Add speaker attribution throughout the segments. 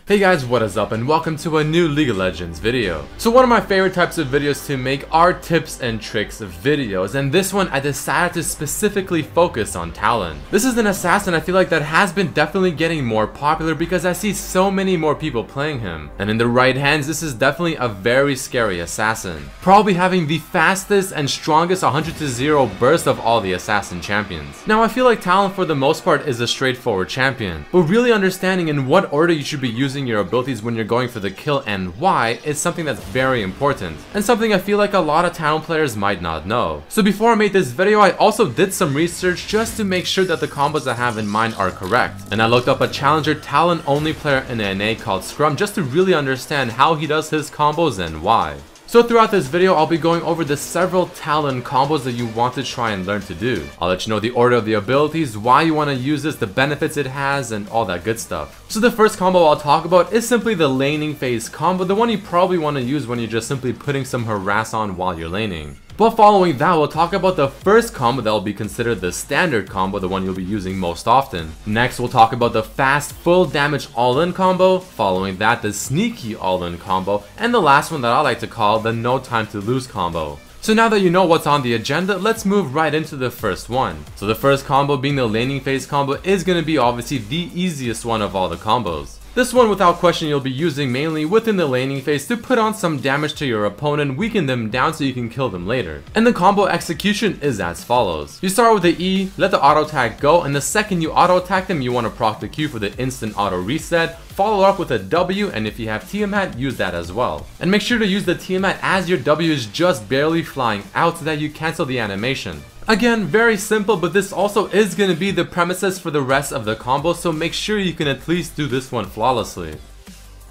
Speaker 1: Hey guys, what is up and welcome to a new League of Legends video. So one of my favorite types of videos to make are tips and tricks videos, and this one I decided to specifically focus on Talon. This is an assassin I feel like that has been definitely getting more popular because I see so many more people playing him. And in the right hands, this is definitely a very scary assassin. Probably having the fastest and strongest 100-0 burst of all the assassin champions. Now I feel like Talon for the most part is a straightforward champion, but really understanding in what order you should be using your abilities when you're going for the kill and why is something that's very important, and something I feel like a lot of Talon players might not know. So before I made this video, I also did some research just to make sure that the combos I have in mind are correct, and I looked up a challenger Talon only player in NA called Scrum just to really understand how he does his combos and why. So throughout this video, I'll be going over the several Talon combos that you want to try and learn to do. I'll let you know the order of the abilities, why you want to use this, the benefits it has, and all that good stuff. So the first combo I'll talk about is simply the laning phase combo, the one you probably want to use when you're just simply putting some harass on while you're laning. But following that, we'll talk about the first combo that will be considered the standard combo, the one you'll be using most often. Next, we'll talk about the fast full damage all-in combo, following that the sneaky all-in combo, and the last one that I like to call the no time to lose combo. So now that you know what's on the agenda, let's move right into the first one. So the first combo being the laning phase combo is going to be obviously the easiest one of all the combos. This one without question you'll be using mainly within the laning phase to put on some damage to your opponent, weaken them down so you can kill them later. And the combo execution is as follows. You start with the E, let the auto attack go, and the second you auto attack them you want to proc the Q for the instant auto reset, follow up with a W, and if you have Tiamat, use that as well. And make sure to use the Tiamat as your W is just barely flying out so that you cancel the animation. Again, very simple, but this also is going to be the premises for the rest of the combo, so make sure you can at least do this one flawlessly.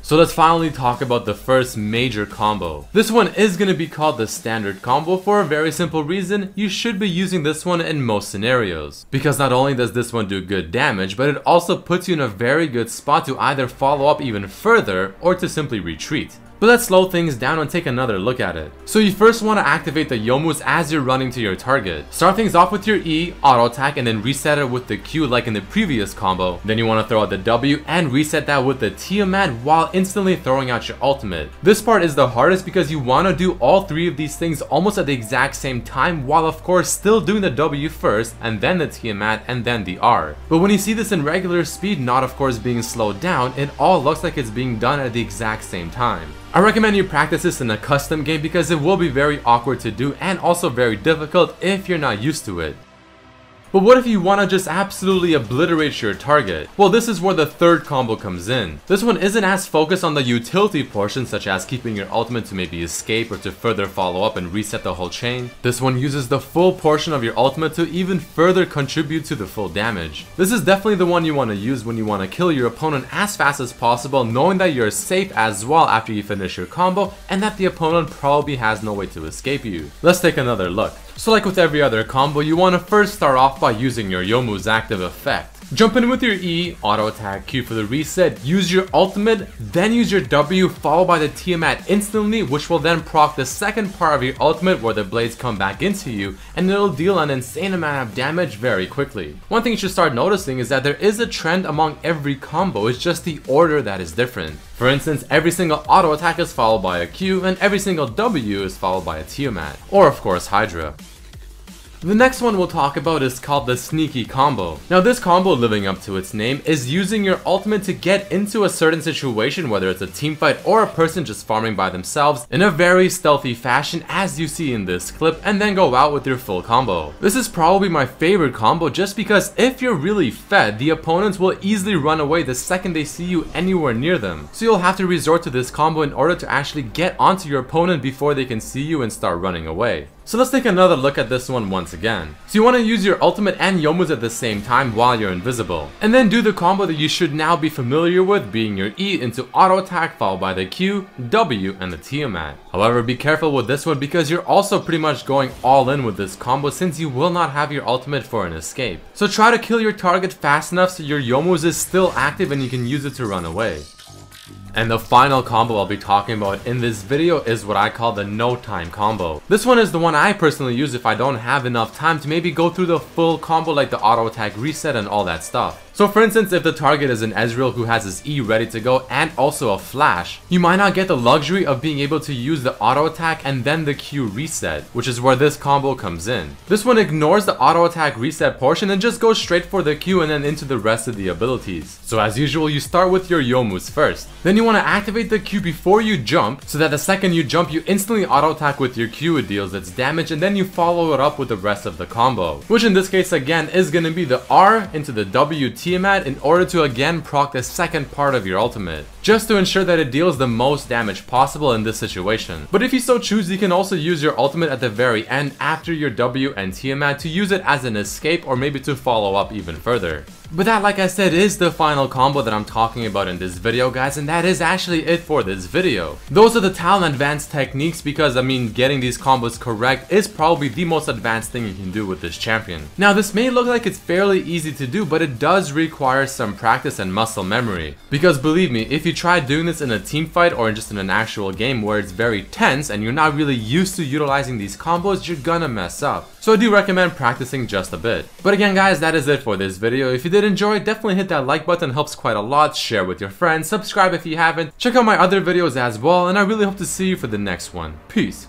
Speaker 1: So let's finally talk about the first major combo. This one is going to be called the standard combo for a very simple reason. You should be using this one in most scenarios, because not only does this one do good damage, but it also puts you in a very good spot to either follow up even further or to simply retreat. But let's slow things down and take another look at it. So you first want to activate the Yomus as you're running to your target. Start things off with your E, auto attack, and then reset it with the Q like in the previous combo. Then you want to throw out the W and reset that with the Tiamat while instantly throwing out your ultimate. This part is the hardest because you want to do all three of these things almost at the exact same time, while of course still doing the W first and then the Tiamat and then the R. But when you see this in regular speed, not of course being slowed down, it all looks like it's being done at the exact same time. I recommend you practice this in a custom game because it will be very awkward to do and also very difficult if you're not used to it. But what if you want to just absolutely obliterate your target? Well, this is where the third combo comes in. This one isn't as focused on the utility portion, such as keeping your ultimate to maybe escape or to further follow up and reset the whole chain. This one uses the full portion of your ultimate to even further contribute to the full damage. This is definitely the one you want to use when you want to kill your opponent as fast as possible, knowing that you're safe as well after you finish your combo and that the opponent probably has no way to escape you. Let's take another look. So like with every other combo, you want to first start off by using your Yomu's active effect. Jump in with your E, auto attack, Q for the reset, use your ultimate, then use your W followed by the Tiamat instantly, which will then proc the second part of your ultimate where the blades come back into you, and it'll deal an insane amount of damage very quickly. One thing you should start noticing is that there is a trend among every combo, it's just the order that is different. For instance, every single auto attack is followed by a Q, and every single W is followed by a Tiamat, or of course Hydra. The next one we'll talk about is called the sneaky combo. Now this combo, living up to its name, is using your ultimate to get into a certain situation, whether it's a team fight or a person just farming by themselves, in a very stealthy fashion as you see in this clip, and then go out with your full combo. This is probably my favorite combo just because if you're really fed, the opponents will easily run away the second they see you anywhere near them. So you'll have to resort to this combo in order to actually get onto your opponent before they can see you and start running away. So let's take another look at this one once again. So you want to use your ultimate and Yomu's at the same time while you're invisible. And then do the combo that you should now be familiar with, being your E into auto attack followed by the Q, W, and the Tiamat. However, be careful with this one because you're also pretty much going all in with this combo since you will not have your ultimate for an escape. So try to kill your target fast enough so your Yomu's is still active and you can use it to run away. And the final combo I'll be talking about in this video is what I call the no time combo. This one is the one I personally use if I don't have enough time to maybe go through the full combo like the auto attack reset and all that stuff. So for instance, if the target is an Ezreal who has his E ready to go and also a flash, you might not get the luxury of being able to use the auto attack and then the Q reset, which is where this combo comes in. This one ignores the auto attack reset portion and just goes straight for the Q and then into the rest of the abilities. So as usual, you start with your Youmuu's first. Then you want to activate the Q before you jump, so that the second you jump, you instantly auto attack with your Q, it deals its damage, and then you follow it up with the rest of the combo. Which in this case again is going to be the R into the W Tiamat in order to again proc the second part of your ultimate, just to ensure that it deals the most damage possible in this situation. But if you so choose, you can also use your ultimate at the very end after your W and Tiamat to use it as an escape or maybe to follow up even further. But that, like I said, is the final combo that I'm talking about in this video, guys, and that is actually it for this video. Those are the Talon advanced techniques because, I mean, getting these combos correct is probably the most advanced thing you can do with this champion. Now, this may look like it's fairly easy to do, but it does require some practice and muscle memory. Because believe me, if you try doing this in a team fight or just in an actual game where it's very tense and you're not really used to utilizing these combos, you're gonna mess up. So I do recommend practicing just a bit. But again, guys, that is it for this video. If you did enjoy, definitely hit that like button, helps quite a lot. Share with your friends, subscribe if you haven't, check out my other videos as well, and I really hope to see you for the next one. Peace.